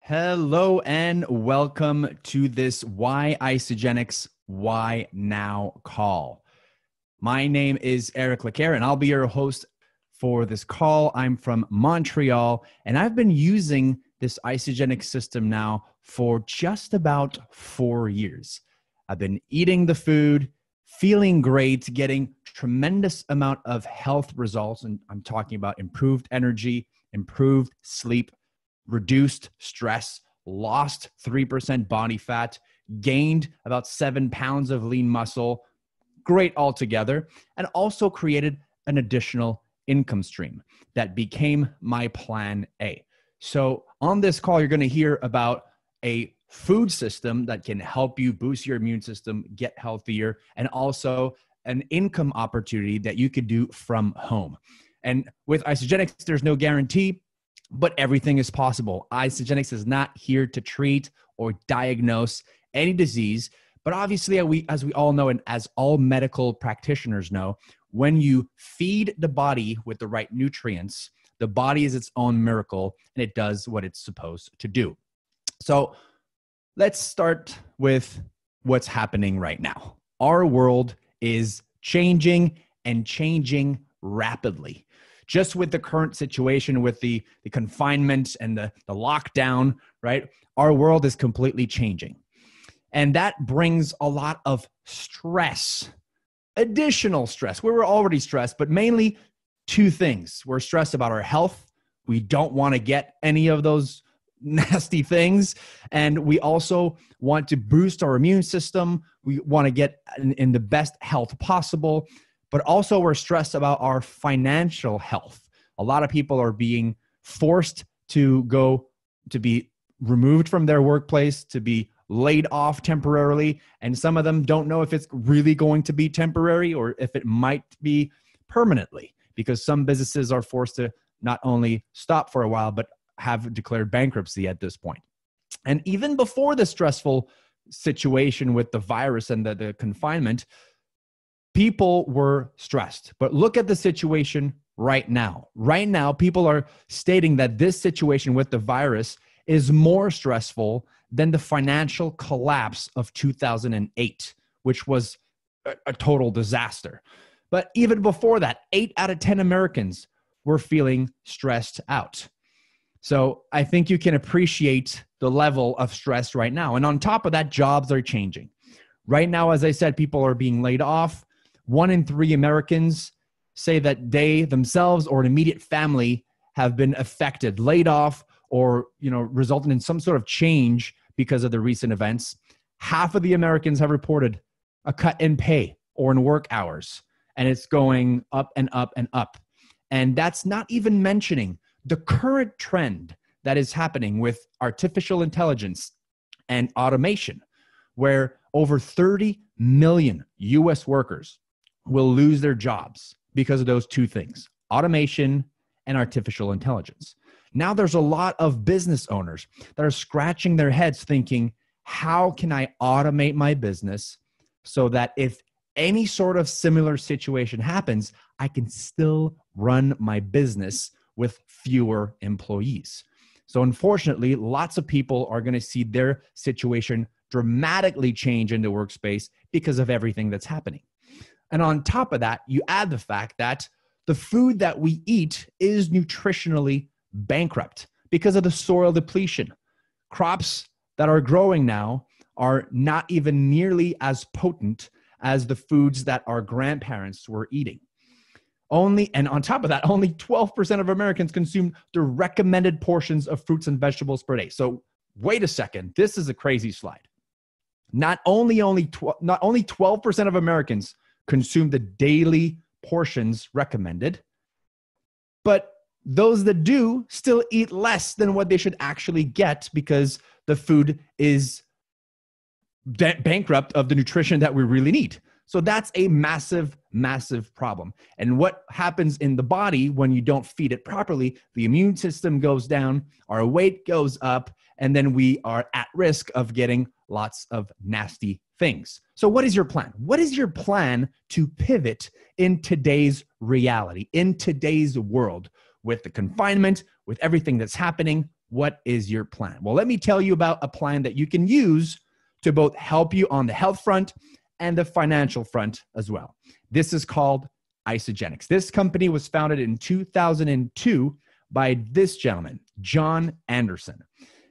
Hello and welcome to this Why Isagenix, Why Now call. My name is Eric Lecaire and I'll be your host for this call. I'm from Montreal and I've been using this Isagenix system now for just about 4 years. I've been eating the food, feeling great, getting tremendous amount of health results. And I'm talking about improved energy, improved sleep, reduced stress, lost 3% body fat, gained about 7 pounds of lean muscle, great altogether, and also created an additional income stream that became my plan A. So on this call, you're going to hear about a food system that can help you boost your immune system, get healthier, and also an income opportunity that you could do from home. And with Isagenix, there's no guarantee, but everything is possible. Isagenix is not here to treat or diagnose any disease, but obviously, as we all know, and as all medical practitioners know, when you feed the body with the right nutrients, the body is its own miracle and it does what it's supposed to do. So let's start with what's happening right now. Our world is changing and changing rapidly. Just with the current situation with the confinement and the lockdown, right? Our world is completely changing. And that brings a lot of stress, additional stress. We were already stressed, but mainly two things. We're stressed about our health. We don't want to get any of those nasty things. And we also want to boost our immune system. We want to get in the best health possible. But also we're stressed about our financial health. A lot of people are being forced to be removed from their workplace, to be laid off temporarily. And some of them don't know if it's really going to be temporary or if it might be permanently, because some businesses are forced to not only stop for a while, but have declared bankruptcy at this point. And even before the stressful situation with the virus and the confinement, people were stressed. But look at the situation right now. Right now, people are stating that this situation with the virus is more stressful than the financial collapse of 2008, which was a total disaster. But even before that, 8 out of 10 Americans were feeling stressed out. So I think you can appreciate the level of stress right now. And on top of that, jobs are changing. Right now, as I said, people are being laid off. 1 in 3 Americans say that they themselves or an immediate family have been affected, laid off, or resulted in some sort of change because of the recent events. Half of the Americans have reported a cut in pay or in work hours, and it's going up and up and up. And that's not even mentioning the current trend that is happening with artificial intelligence and automation, where over 30 million US workers will lose their jobs because of those two things, automation and artificial intelligence. Now there's a lot of business owners that are scratching their heads thinking, how can I automate my business so that if any sort of similar situation happens, I can still run my business with fewer employees? So unfortunately, lots of people are going to see their situation dramatically change in the workspace because of everything that's happening. And on top of that, you add the fact that the food that we eat is nutritionally bankrupt because of the soil depletion. Crops that are growing now are not even nearly as potent as the foods that our grandparents were eating. And on top of that, only 12% of Americans consume the recommended portions of fruits and vegetables per day. So wait a second, this is a crazy slide. Not only 12% of Americans consume the daily portions recommended, but those that do still eat less than what they should actually get because the food is bankrupt of the nutrition that we really need. So that's a massive, massive problem. And what happens in the body when you don't feed it properly, the immune system goes down, our weight goes up, and then we are at risk of getting lots of nasty things. So what is your plan? What is your plan to pivot in today's reality, in today's world, with the confinement, with everything that's happening? what is your plan? Well, let me tell you about a plan that you can use to both help you on the health front and the financial front as well. This is called Isagenix. This company was founded in 2002 by this gentleman, John Anderson.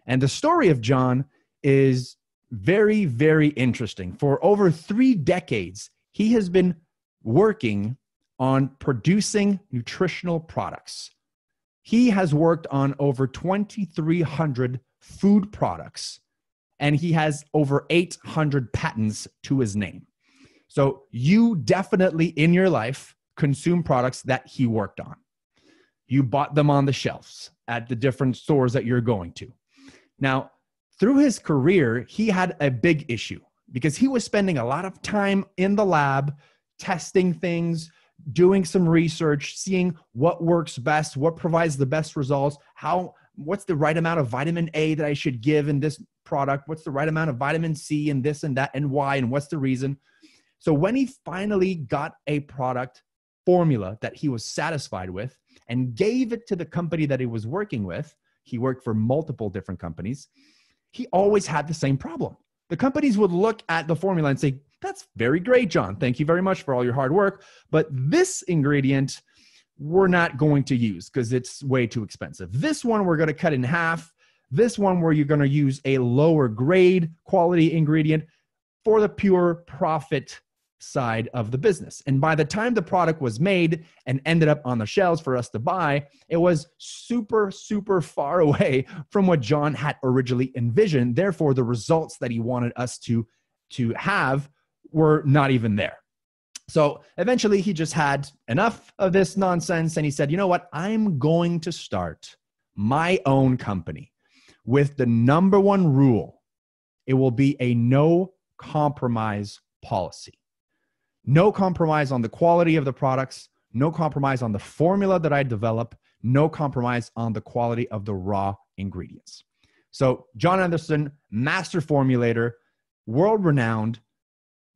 And the story of John is very, very interesting. For over 3 decades, he has been working on producing nutritional products. He has worked on over 2,300 food products, and he has over 800 patents to his name. So you definitely in your life consume products that he worked on. You bought them on the shelves at the different stores that you're going to. Now, through his career, he had a big issue because he was spending a lot of time in the lab, testing things, doing some research, seeing what works best, what provides the best results, what's the right amount of vitamin A that I should give in this product, what's the right amount of vitamin C and this and that and why, and what's the reason. So when he finally got a product formula that he was satisfied with and gave it to the company that he was working with, he worked for multiple different companies, he always had the same problem. The companies would look at the formula and say, that's very great, John. Thank you very much for all your hard work. But this ingredient, we're not going to use because it's way too expensive. This one, we're going to cut in half. This one, where you're going to use a lower grade quality ingredient for the pure profit side of the business. And by the time the product was made and ended up on the shelves for us to buy, it was super, super far away from what John had originally envisioned. Therefore, the results that he wanted us to have were not even there. So eventually he just had enough of this nonsense. And he said, you know what? I'm going to start my own company with the number one rule. It will be a no compromise policy. No compromise on the quality of the products, no compromise on the formula that I develop, no compromise on the quality of the raw ingredients. So John Anderson, master formulator, world-renowned,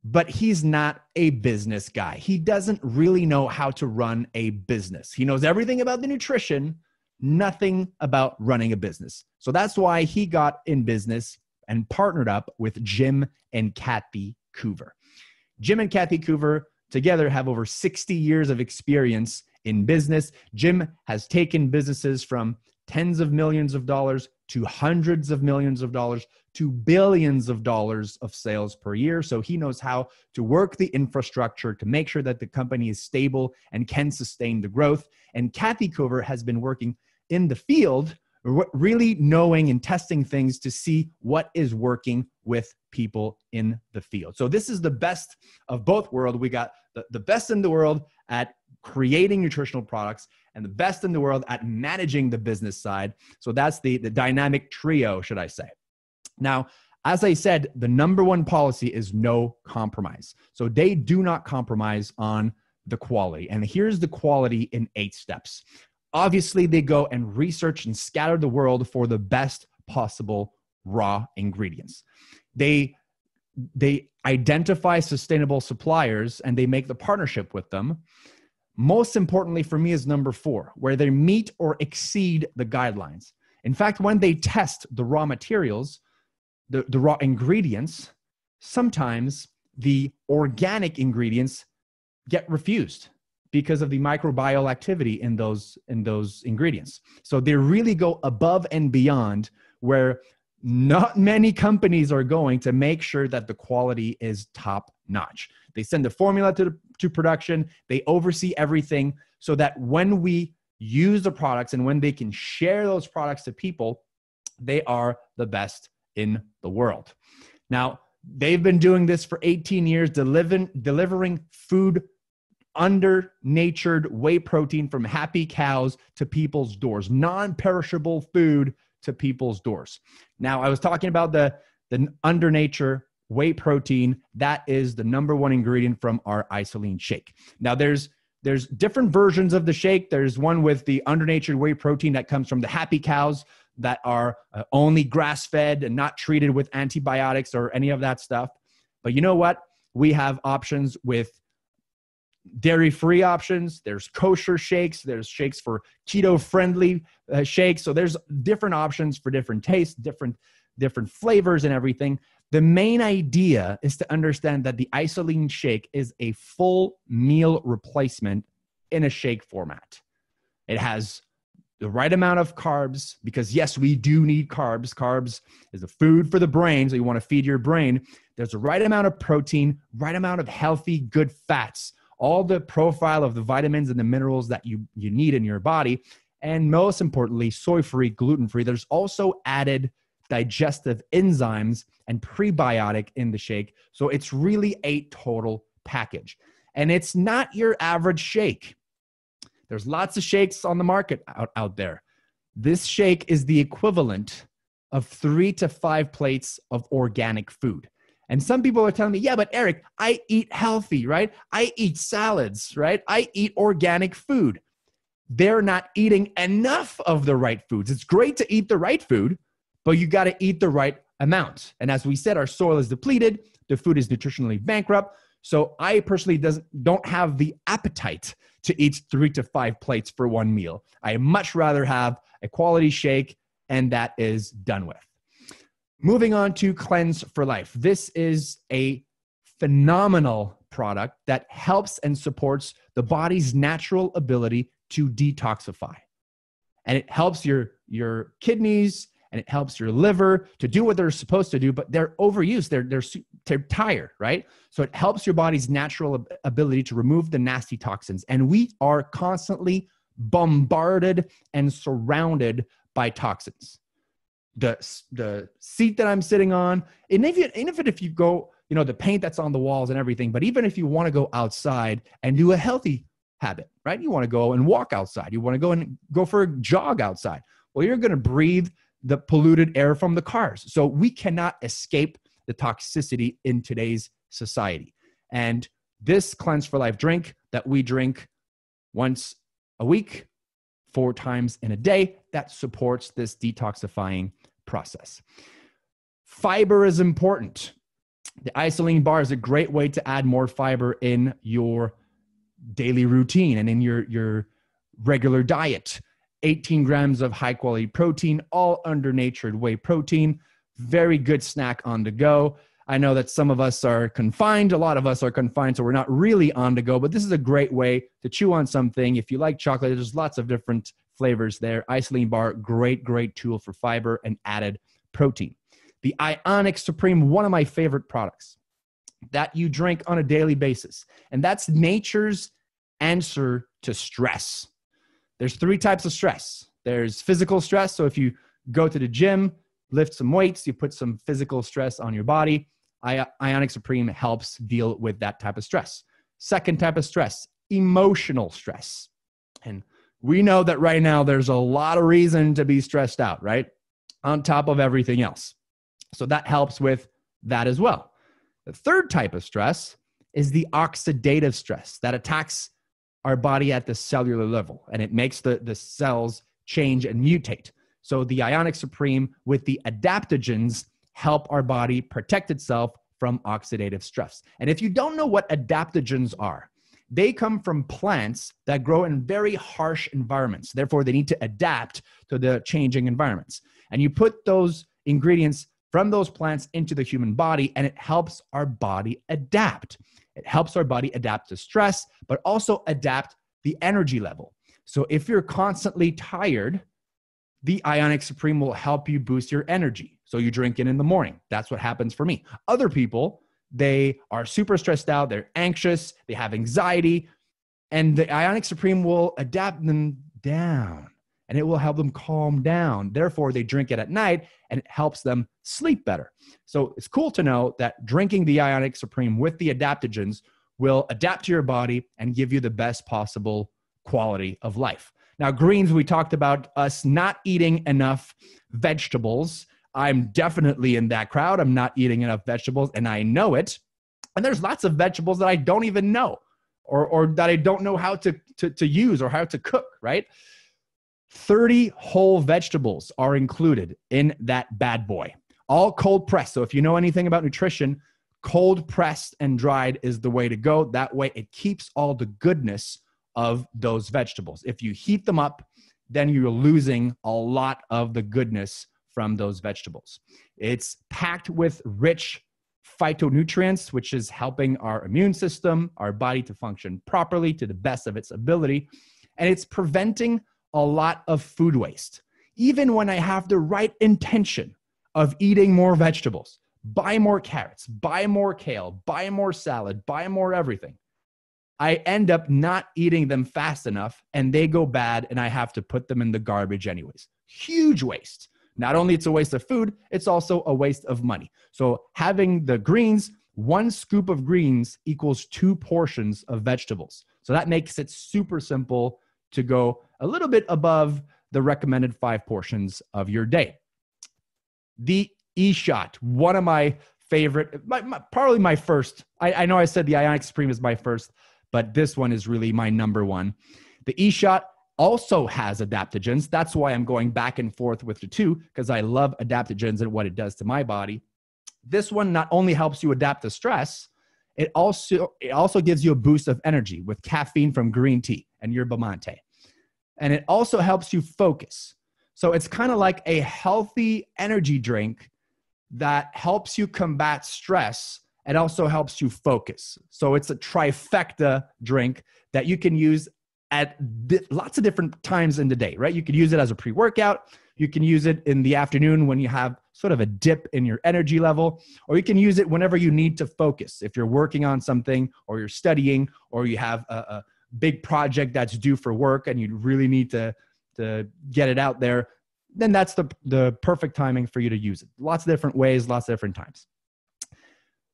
but he's not a business guy. He doesn't really know how to run a business. He knows everything about the nutrition, nothing about running a business. So that's why he got in business and partnered up with Jim and Kathy Coover. Jim and Kathy Coover together have over 60 years of experience in business. Jim has taken businesses from tens of millions of dollars to hundreds of millions of dollars to billions of dollars of sales per year. So he knows how to work the infrastructure to make sure that the company is stable and can sustain the growth. And Kathy Coover has been working in the field, really knowing and testing things to see what is working with people in the field. So this is the best of both worlds. We got the best in the world at creating nutritional products and the best in the world at managing the business side. So that's the dynamic trio, should I say. Now, as I said, the number one policy is no compromise. So they do not compromise on the quality. And here's the quality in 8 steps. Obviously, they go and research and scatter the world for the best possible raw ingredients. They identify sustainable suppliers and they make the partnership with them. Most importantly for me is number 4, where they meet or exceed the guidelines. In fact, when they test the raw materials, the raw ingredients, sometimes the organic ingredients get refused because of the microbial activity in those ingredients. So they really go above and beyond where not many companies are going to make sure that the quality is top notch. They send the formula to production. They oversee everything so that when we use the products and when they can share those products to people, they are the best in the world. Now, they've been doing this for 18 years, delivering food under natured whey protein from happy cows to people's doors, non-perishable food to people's doors. Now, I was talking about the under nature whey protein. That is the number one ingredient from our Isagenix shake. Now, there's different versions of the shake. There's one with the under natured whey protein that comes from the happy cows that are only grass-fed and not treated with antibiotics or any of that stuff. But you know what? We have options with dairy-free options. There's kosher shakes. There's shakes for keto-friendly shakes. So there's different options for different tastes, different flavors and everything. The main idea is to understand that the Isagenix shake is a full meal replacement in a shake format. It has the right amount of carbs because, yes, we do need carbs. Carbs is a food for the brain, so you want to feed your brain. There's the right amount of protein, right amount of healthy, good fats, all the profile of the vitamins and the minerals that you need in your body. And most importantly, soy-free, gluten-free. There's also added digestive enzymes and prebiotic in the shake. So it's really a total package. And it's not your average shake. There's lots of shakes on the market out there. This shake is the equivalent of 3 to 5 plates of organic food. And some people are telling me, yeah, but Eric, I eat healthy, right? I eat salads, right? I eat organic food. They're not eating enough of the right foods. It's great to eat the right food, but you got to eat the right amount. And as we said, our soil is depleted. The food is nutritionally bankrupt. So I personally don't have the appetite to eat 3 to 5 plates for one meal. I much rather have a quality shake, and that is done with. Moving on to Cleanse for Life. This is a phenomenal product that helps and supports the body's natural ability to detoxify. And it helps your kidneys and it helps your liver to do what they're supposed to do, but they're overused. They're tired, right? So it helps your body's natural ability to remove the nasty toxins. And we are constantly bombarded and surrounded by toxins. The seat that I'm sitting on, and even if you go, the paint that's on the walls and everything, but even if you want to go outside and do a healthy habit, right? You want to go and walk outside. You want to go for a jog outside. Well, you're going to breathe the polluted air from the cars. So we cannot escape the toxicity in today's society. And this Cleanse for Life drink that we drink once a week, 4 times in a day, that supports this detoxifying process. Fiber is important. The Isagenix bar is a great way to add more fiber in your daily routine and in your regular diet. 18 grams of high quality protein, all under natured whey protein. Very good snack on the go. I know that some of us are confined. A lot of us are confined, so we're not really on the go, but this is a great way to chew on something. If you like chocolate, there's lots of different flavors there. Isagenix bar, great tool for fiber and added protein. The Isagenix Supreme, one of my favorite products that you drink on a daily basis. And that's nature's answer to stress. There's 3 types of stress. There's physical stress. So if you go to the gym, lift some weights, you put some physical stress on your body. Isagenix Supreme helps deal with that type of stress. Second type of stress, emotional stress. And we know that right now there's a lot of reason to be stressed out, right? On top of everything else. So that helps with that as well. The third type of stress is the oxidative stress that attacks our body at the cellular level, and it makes the cells change and mutate. So the Isagenix Supreme with the adaptogens help our body protect itself from oxidative stress. And if you don't know what adaptogens are, they come from plants that grow in very harsh environments. Therefore, they need to adapt to the changing environments. And you put those ingredients from those plants into the human body, and it helps our body adapt. It helps our body adapt to stress, but also adapt the energy level. So if you're constantly tired, the Isagenix Supreme will help you boost your energy. So you drink it in the morning. That's what happens for me. Other people, they are super stressed out. They're anxious. They have anxiety. And the Isagenix Supreme will adapt them down, and it will help them calm down. Therefore, they drink it at night, and it helps them sleep better. So it's cool to know that drinking the Isagenix Supreme with the adaptogens will adapt to your body and give you the best possible quality of life. Now, greens, we talked about us not eating enough vegetables. I'm definitely in that crowd. I'm not eating enough vegetables, and I know it. And there's lots of vegetables that I don't even know or that I don't know how to use or how to cook, right? 30 whole vegetables are included in that bad boy. All cold pressed. So if you know anything about nutrition, Cold pressed and dried is the way to go. That way it keeps all the goodness of those vegetables. If you heat them up, then you're losing a lot of the goodness from those vegetables. It's packed with rich phytonutrients, which is helping our immune system, our body to function properly to the best of its ability. And it's preventing a lot of food waste. Even when I have the right intention of eating more vegetables, buy more carrots, buy more kale, buy more salad, buy more everything, I end up not eating them fast enough and they go bad and I have to put them in the garbage anyways. Huge waste. Not only it's a waste of food, it's also a waste of money. So having the greens, 1 scoop of greens equals 2 portions of vegetables. So that makes it super simple to go a little bit above the recommended 5 portions of your day. The E-Shot, one of my favorite, probably my first. I know I said the Isagenix Supreme is my first, but this one is really my number one. The E-Shot also has adaptogens. That's why I'm going back and forth with the two, because I love adaptogens and what it does to my body. This one not only helps you adapt to stress, it also gives you a boost of energy with caffeine from green tea and yerba mate. And it also helps you focus. So it's kind of like a healthy energy drink that helps you combat stress and also helps you focus. So it's a trifecta drink that you can use at lots of different times in the day, right? You could use it as a pre-workout. You can use it in the afternoon when you have sort of a dip in your energy level, or you can use it whenever you need to focus. If you're working on something or you're studying or you have a big project that's due for work and you really need to get it out there, then that's the perfect timing for you to use it. Lots of different ways, lots of different times.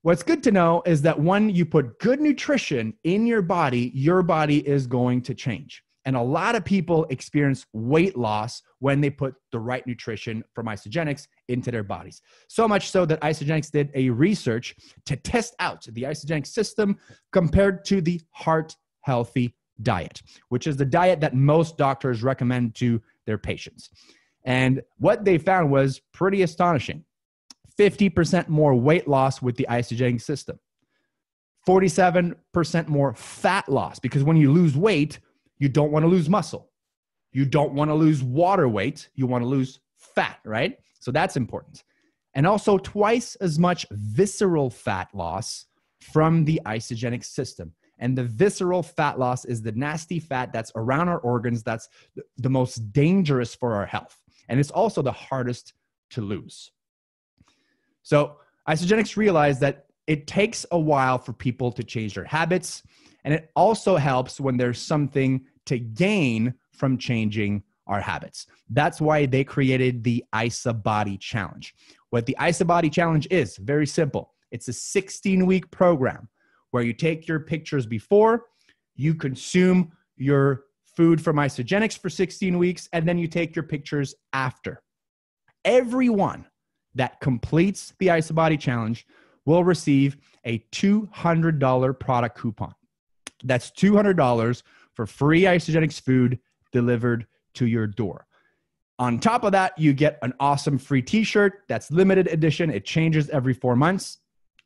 What's good to know is that when you put good nutrition in your body is going to change. And a lot of people experience weight loss when they put the right nutrition from Isagenix into their bodies. So much so that Isagenix did a research to test out the Isagenix system compared to the Heart Healthy diet, which is the diet that most doctors recommend to their patients. And what they found was pretty astonishing. 50% more weight loss with the Isagenix system. 47% more fat loss, because when you lose weight, you don't want to lose muscle. You don't want to lose water weight. You want to lose fat, right? So that's important. And also twice as much visceral fat loss from the Isagenix system. And the visceral fat loss is the nasty fat that's around our organs that's the most dangerous for our health. And it's also the hardest to lose. So Isagenix realized that it takes a while for people to change their habits, and it also helps when there's something to gain from changing our habits. That's why they created the IsaBody Challenge. What the IsaBody Challenge is, very simple. It's a 16-week program where you take your pictures before, you consume your food from Isagenix for 16 weeks, and then you take your pictures after. Everyone that completes the IsaBody Challenge will receive a $200 product coupon. That's $200 for free Isagenix food delivered to your door. On top of that, you get an awesome free t-shirt that's limited edition. It changes every 4 months,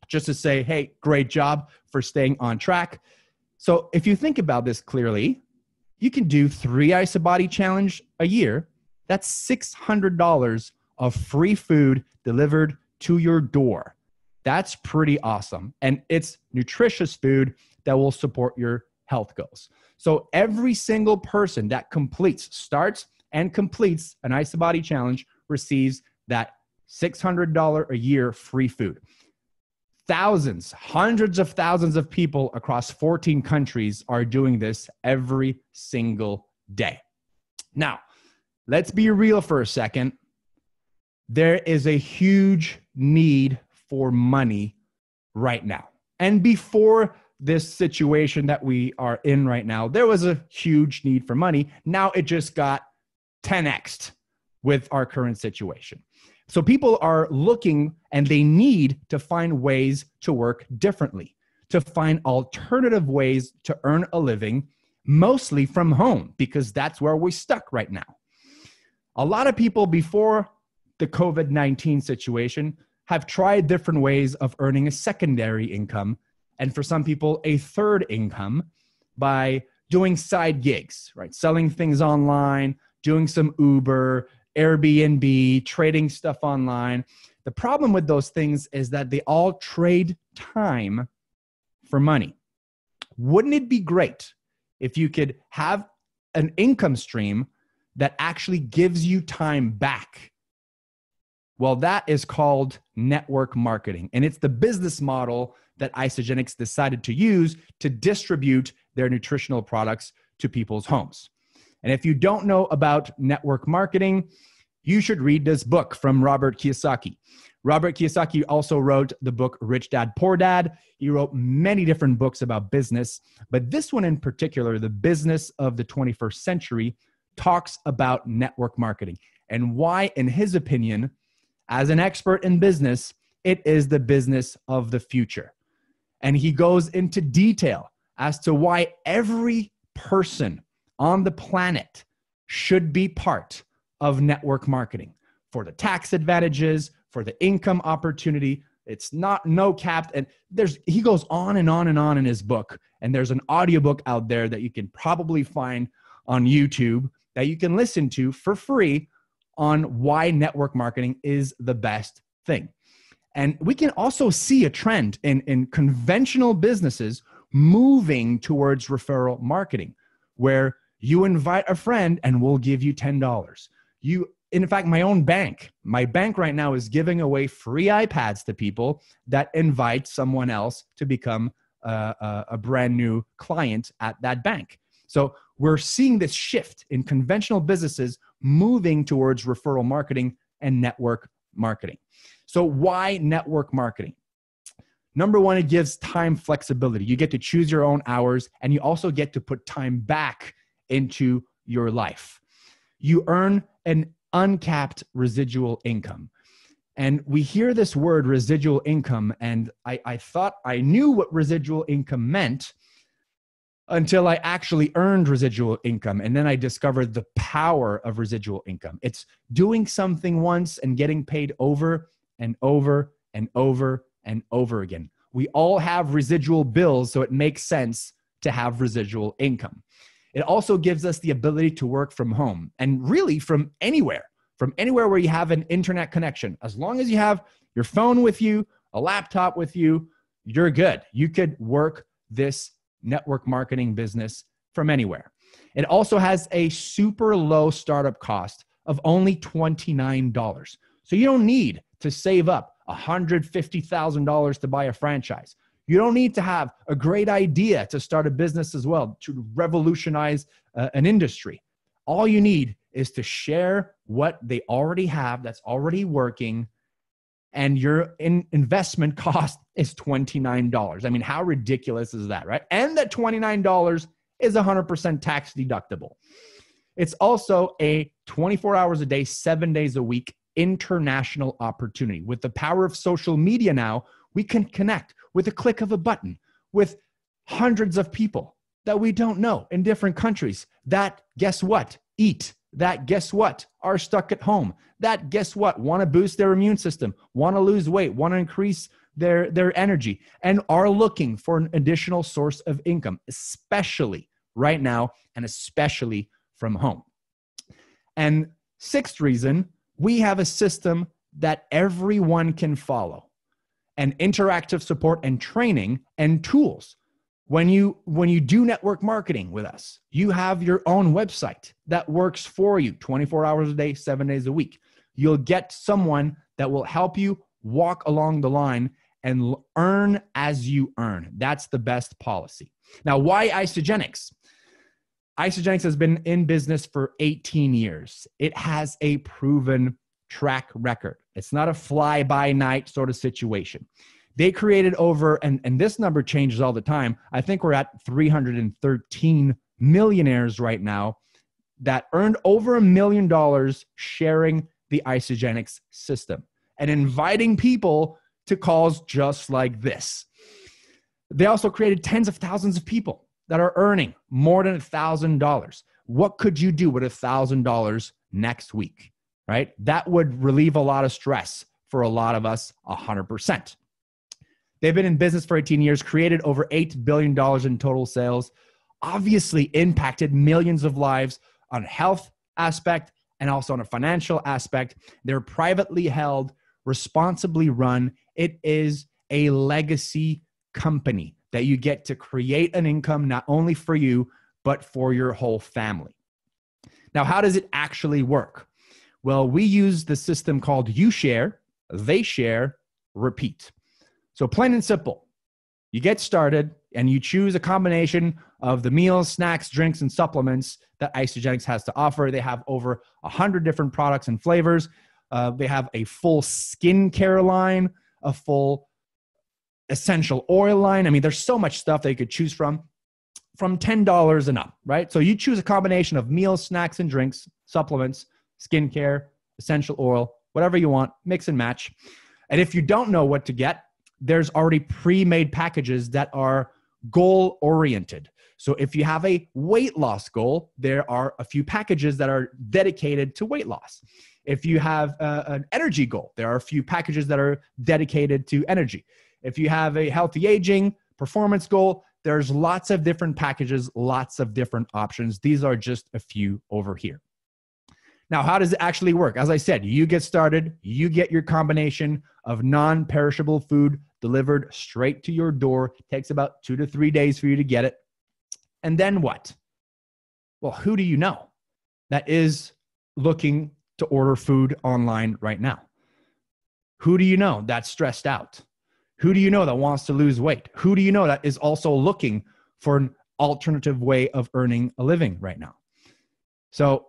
just to say, hey, great job for staying on track. So if you think about this clearly, you can do 3 IsaBody Challenge a year. That's $600 of free food delivered to your door. That's pretty awesome. And it's nutritious food that will support your health goals. So every single person that starts and completes an IsaBody Challenge receives that $600 a year free food. Thousands, hundreds of thousands of people across 14 countries are doing this every single day. Now, let's be real for a second. There is a huge need for money right now. And before this situation that we are in right now, there was a huge need for money. Now it just got 10x'd with our current situation. So people are looking and they need to find ways to work differently, to find alternative ways to earn a living, mostly from home, because that's where we're stuck right now. A lot of people before the COVID-19 situation, have tried different ways of earning a secondary income, and for some people, a third income by doing side gigs, right? Selling things online, doing some Uber, Airbnb, trading stuff online. The problem with those things is that they all trade time for money. Wouldn't it be great if you could have an income stream that actually gives you time back? Well, that is called network marketing. And it's the business model that Isagenix decided to use to distribute their nutritional products to people's homes. And if you don't know about network marketing, you should read this book from Robert Kiyosaki. Robert Kiyosaki also wrote the book Rich Dad, Poor Dad. He wrote many different books about business, but this one in particular, The Business of the 21st Century, talks about network marketing and why, in his opinion, as an expert in business, it is the business of the future. And he goes into detail as to why every person on the planet should be part of network marketing for the tax advantages, for the income opportunity. It's not no capped. And he goes on and on and on in his book. And there's an audiobook out there that you can probably find on YouTube that you can listen to for free on why network marketing is the best thing. And we can also see a trend in conventional businesses moving towards referral marketing, where you invite a friend and we'll give you $10. In fact, my bank right now is giving away free iPads to people that invite someone else to become a brand new client at that bank. So we're seeing this shift in conventional businesses moving towards referral marketing and network marketing. So why network marketing? Number one, it gives time flexibility. You get to choose your own hours, and you also get to put time back into your life. You earn an uncapped residual income. And we hear this word residual income, and I thought I knew what residual income meant until I actually earned residual income. And then I discovered the power of residual income. It's doing something once and getting paid over and over and over and over again. We all have residual bills, so it makes sense to have residual income. It also gives us the ability to work from home and really from anywhere where you have an internet connection. As long as you have your phone with you, a laptop with you, you're good. You could work this network marketing business from anywhere. It also has a super low startup cost of only $29. So you don't need to save up $150,000 to buy a franchise. You don't need to have a great idea to start a business as well, to revolutionize an industry. All you need is to share what they already have that's already working, and your investment cost is $29. I mean, how ridiculous is that, right? And that $29 is 100% tax deductible. It's also a 24 hours a day, 7 days a week international opportunity. With the power of social media now, we can connect with a click of a button with hundreds of people that we don't know in different countries that, guess what, eat, that, guess what, are stuck at home, that, guess what, want to boost their immune system, want to lose weight, want to increase their energy, and are looking for an additional source of income, especially right now and especially from home. And sixth reason, we have a system that everyone can follow, and interactive support and training and tools. When you do network marketing with us, you have your own website that works for you 24 hours a day, 7 days a week. You'll get someone that will help you walk along the line and earn as you earn. That's the best policy. Now, why Isagenix? Isagenix has been in business for 18 years. It has a proven track record. It's not a fly-by-night sort of situation. They created over, and this number changes all the time, I think we're at 313 millionaires right now that earned over $1 million sharing the Isagenix system and inviting people to calls just like this. They also created tens of thousands of people that are earning more than $1,000. What could you do with $1,000 next week, right? That would relieve a lot of stress for a lot of us, 100%. They've been in business for 18 years, created over $8 billion in total sales, obviously impacted millions of lives on a health aspect and also on a financial aspect. They're privately held, responsibly run. It is a legacy company that you get to create an income not only for you, but for your whole family. Now, how does it actually work? Well, we use the system called you share, they share, repeat. So plain and simple, you get started and you choose a combination of the meals, snacks, drinks, and supplements that Isagenix has to offer. They have over 100 different products and flavors. They have a full skincare line, a full essential oil line. I mean, there's so much stuff that you could choose from $10 and up, right? So you choose a combination of meals, snacks, and drinks, supplements, skincare, essential oil, whatever you want, mix and match. And if you don't know what to get, there's already pre-made packages that are goal-oriented. So if you have a weight loss goal, there are a few packages that are dedicated to weight loss. If you have an energy goal, there are a few packages that are dedicated to energy. If you have a healthy aging performance goal, there's lots of different packages, lots of different options. These are just a few over here. Now, how does it actually work? As I said, you get started, you get your combination of non-perishable food delivered straight to your door. It takes about 2 to 3 days for you to get it. And then what? Well, who do you know that is looking to order food online right now? Who do you know that's stressed out? Who do you know that wants to lose weight? Who do you know that is also looking for an alternative way of earning a living right now? So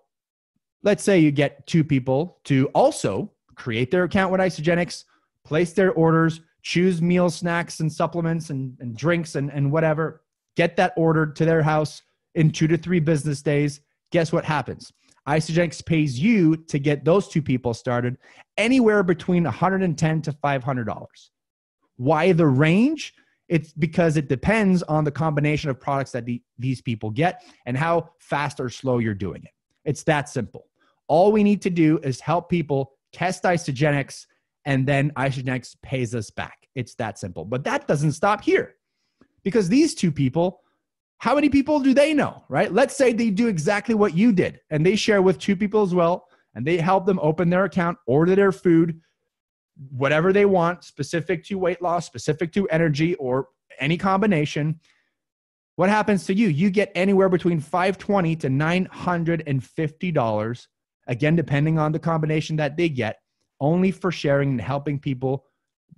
let's say you get 2 people to also create their account with Isagenix, place their orders, choose meals, snacks, and supplements and drinks and whatever, get that ordered to their house in 2 to 3 business days. Guess what happens? Isagenix pays you to get those 2 people started anywhere between $110 to $500. Why the range? It's because it depends on the combination of products that these people get and how fast or slow you're doing it. It's that simple. All we need to do is help people test Isagenix, and then Isagenix pays us back. It's that simple. But that doesn't stop here, because these 2 people, how many people do they know, right? Let's say they do exactly what you did, and they share with 2 people as well, and they help them open their account, order their food, whatever they want, specific to weight loss, specific to energy, or any combination. What happens to you? You get anywhere between $520 to $950, again, depending on the combination that they get, only for sharing and helping people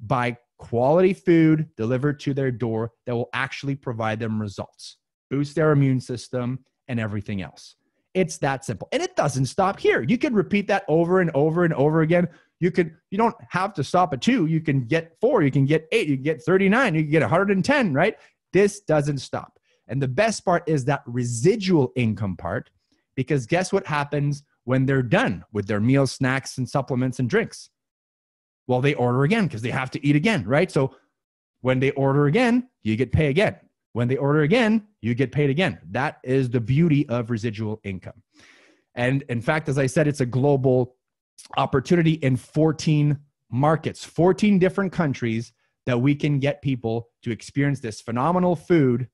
buy quality food delivered to their door that will actually provide them results, boost their immune system, and everything else. It's that simple. And it doesn't stop here. You can repeat that over and over and over again. You don't have to stop at 2. You can get 4, you can get 8, you can get 39, you can get 110, right? This doesn't stop. And the best part is that residual income part, because guess what happens when they're done with their meals, snacks, and supplements and drinks? Well, they order again because they have to eat again, right? So when they order again, you get paid again. When they order again, you get paid again. That is the beauty of residual income. And in fact, as I said, it's a global opportunity in 14 markets, 14 different countries that we can get people to experience this phenomenal food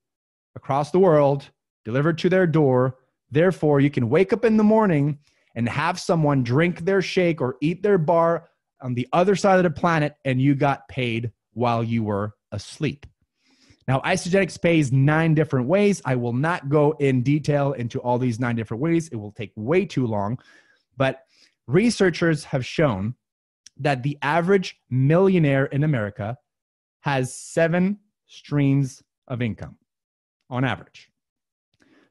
across the world delivered to their door. Therefore, you can wake up in the morning and have someone drink their shake or eat their bar on the other side of the planet, and you got paid while you were asleep. Now, Isagenix pays 9 different ways. I will not go in detail into all these 9 different ways. It will take way too long. But researchers have shown that the average millionaire in America has 7 streams of income on average.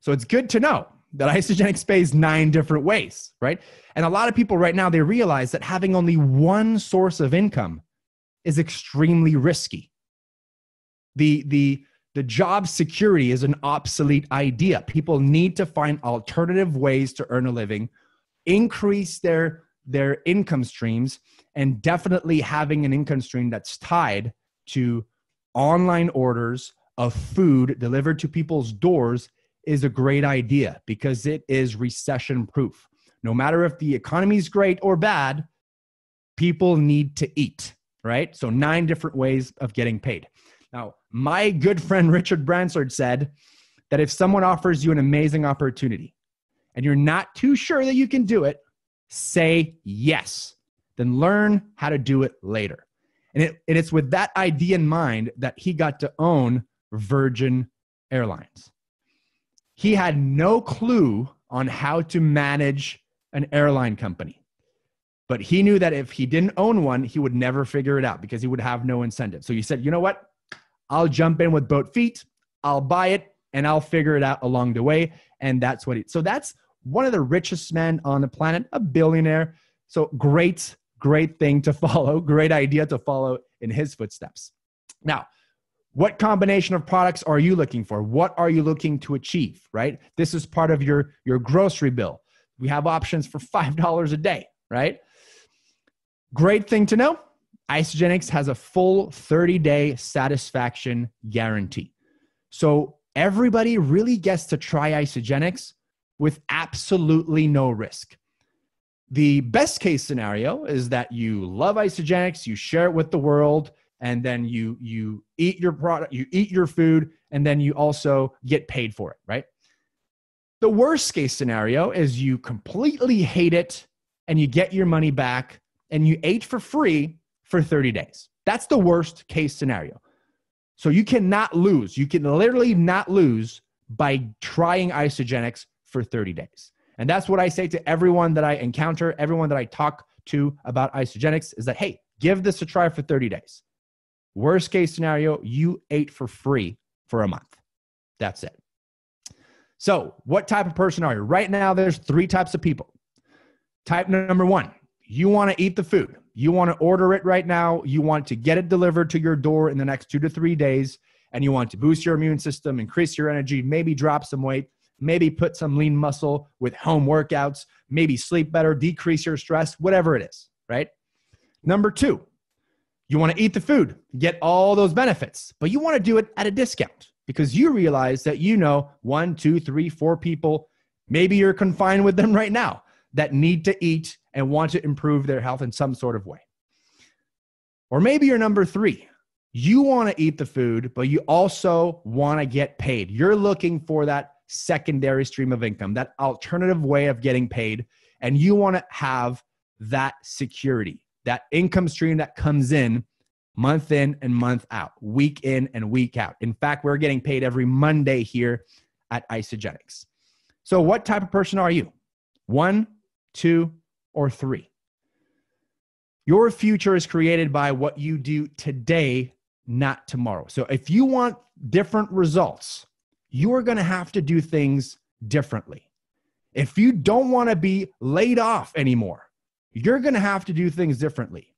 So it's good to know that Isagenix pays 9 different ways, right? And a lot of people right now, they realize that having only one source of income is extremely risky. The job security is an obsolete idea. People need to find alternative ways to earn a living, increase their income streams, and definitely having an income stream that's tied to online orders of food delivered to people's doors is a great idea, because it is recession proof. No matter if the economy is great or bad, people need to eat, right? So 9 different ways of getting paid. Now, my good friend Richard Bransard said that if someone offers you an amazing opportunity and you're not too sure that you can do it, say yes, then learn how to do it later. And it's with that idea in mind that he got to own Virgin Airlines. He had no clue on how to manage an airline company. But he knew that if he didn't own one, he would never figure it out because he would have no incentive. So he said, you know what? I'll jump in with both feet. I'll buy it and I'll figure it out along the way. And that's what so that's one of the richest men on the planet, a billionaire. So great thing to follow. Great idea to follow in his footsteps. Now, what combination of products are you looking for? What are you looking to achieve, right? This is part of your grocery bill. We have options for $5 a day, right? Great thing to know. Isagenix has a full 30-day satisfaction guarantee. So everybody really gets to try Isagenix with absolutely no risk. The best case scenario is that you love Isagenix, you share it with the world, and then you eat your product, you eat your food, and then you also get paid for it, right? The worst case scenario is you completely hate it and you get your money back and you ate for free for 30 days. That's the worst case scenario. So you cannot lose. You can literally not lose by trying Isagenix for 30 days. And that's what I say to everyone that I encounter, everyone that I talk to about Isagenix is that, hey, give this a try for 30 days. Worst case scenario, you ate for free for a month. That's it. So what type of person are you? Right now, there's 3 types of people. Type number 1, you want to eat the food. You want to order it right now. You want to get it delivered to your door in the next 2 to 3 days, and you want to boost your immune system, increase your energy, maybe drop some weight, maybe put some lean muscle with home workouts, maybe sleep better, decrease your stress, whatever it is, right? Number 2, you want to eat the food, get all those benefits, but you want to do it at a discount because you realize that 1, 2, 3, 4 people, maybe you're confined with them right now, that need to eat and want to improve their health in some sort of way. Or maybe you're number 3. You want to eat the food, but you also want to get paid. You're looking for that secondary stream of income, that alternative way of getting paid, and you want to have that security, that income stream that comes in and month out, week in and week out. In fact, we're getting paid every Monday here at Isagenix. So what type of person are you? 1, 2, or 3? Your future is created by what you do today, not tomorrow. So if you want different results, you are going to have to do things differently. If you don't want to be laid off anymore, you're going to have to do things differently.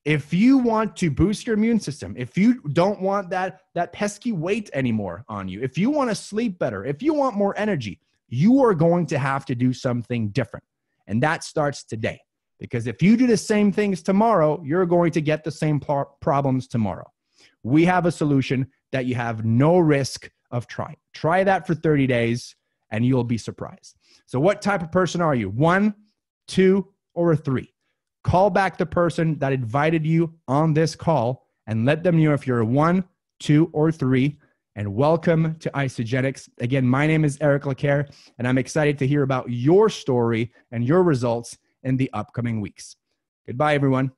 If you want to boost your immune system, if you don't want that pesky weight anymore on you, if you want to sleep better, if you want more energy, you are going to have to do something different. And that starts today. Because if you do the same things tomorrow, you're going to get the same problems tomorrow. We have a solution that you have no risk of trying. Try that for 30 days and you'll be surprised. So what type of person are you? 1, 2, or 3? Call back the person that invited you on this call and let them know if you're a 1, 2, or 3. And welcome to Isagenix. Again, my name is Eric Lacaire, and I'm excited to hear about your story and your results in the upcoming weeks. Goodbye, everyone.